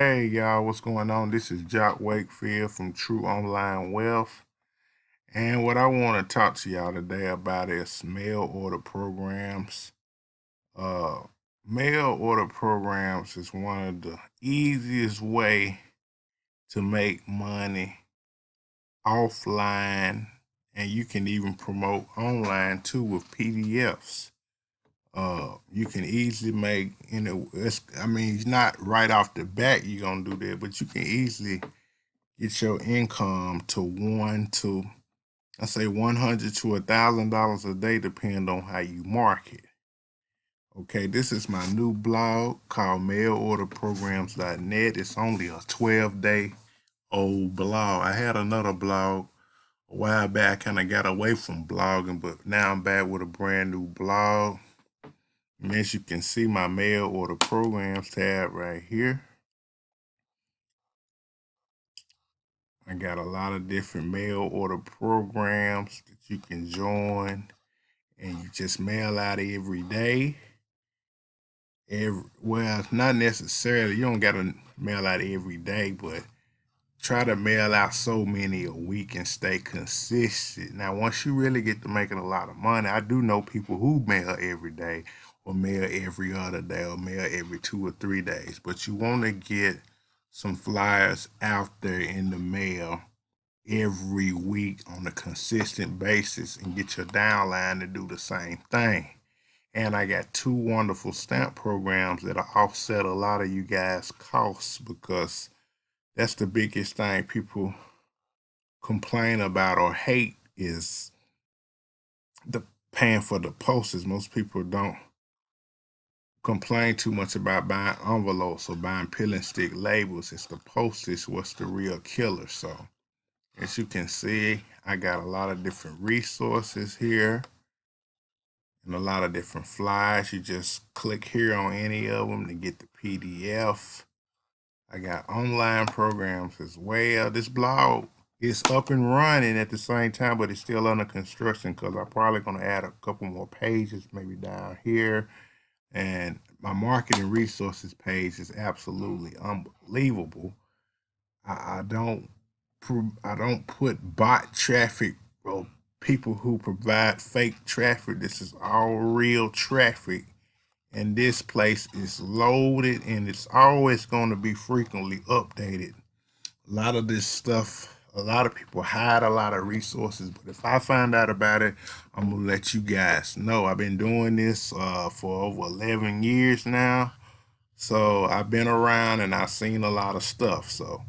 Hey y'all, what's going on? This is Jock Wakefield from True Online Wealth. And what I want to talk to y'all today about is mail order programs. Uh, Mail order programs is one of the easiest way to make money offline, and you can even promote online too with PDFs. You can easily make, it's not right off the bat you're gonna do that, but you can easily get your income to I say 100 to $1,000 a day, depending on how you market. Okay, this is my new blog called mailorderprograms.net. It's only a 12-day old blog. I had another blog a while back, kind of got away from blogging, but now I'm back with a brand new blog. And as you can see, my mail order programs tab right here. I got a lot of different mail order programs that you can join, and you just mail out every day. Well, not necessarily. You don't got to mail out every day, but try to mail out so many a week and stay consistent. Now, once you really get to making a lot of money, I do know people who mail every day or mail every other day or mail every 2 or 3 days, but you want to get some flyers out there in the mail every week on a consistent basis and get your downline to do the same thing. And I got two wonderful stamp programs that'll offset a lot of you guys' costs, because that's the biggest thing people complain about or hate is the paying for the postage. Most people don't complain too much about buying envelopes or buying peel and stick labels. It's the postage what's the real killer. So as you can see, I got a lot of different resources here and a lot of different flyers. You just click here on any of them to get the PDF. I got online programs as well. This blog is up and running at the same time, but it's still under construction because I'm probably going to add a couple more pages maybe down here. And my marketing resources page is absolutely unbelievable. I don't put bot traffic or people who provide fake traffic. This is all real traffic, and this place is loaded, and it's always going to be frequently updated. A lot of this stuff, a lot of people hide a lot of resources, but if I find out about it, I'm gonna let you guys know. I've been doing this for over 11 years now, so I've been around and I've seen a lot of stuff. So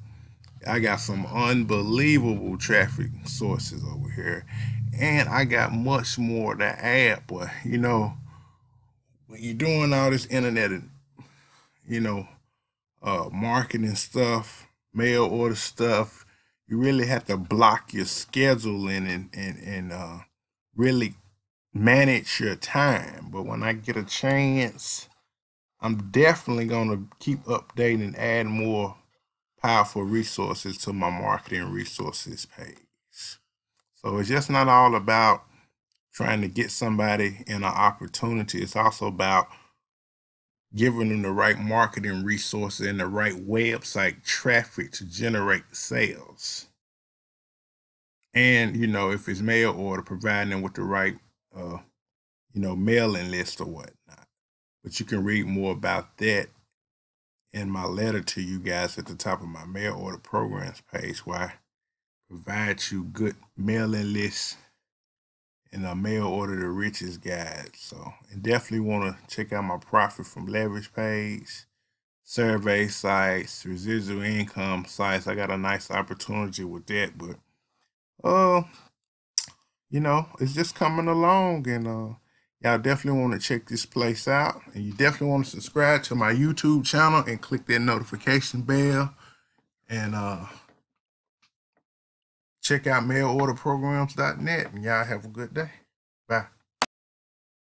I got some unbelievable traffic sources over here, and I got much more to add. But when you're doing all this internet and you know marketing stuff, mail order stuff, you really have to block your schedule in and really manage your time. But when I get a chance, I'm definitely gonna keep updating and add more powerful resources to my marketing resources page. So it's just not all about trying to get somebody in an opportunity. It's also about giving them the right marketing resources and the right website traffic to generate sales. And if it's mail order, providing them with the right mailing list or whatnot. But you can read more about that in my letter to you guys at the top of my mail order programs page, where I provide you good mailing lists and a mail order to riches guide. So, and definitely want to check out my profit from leverage page, survey sites, residual income sites. I got a nice opportunity with that, but uh, it's just coming along, and y'all definitely want to check this place out, and you definitely want to subscribe to my YouTube channel and click that notification bell, and check out mailorderprograms.net, and y'all have a good day. Bye.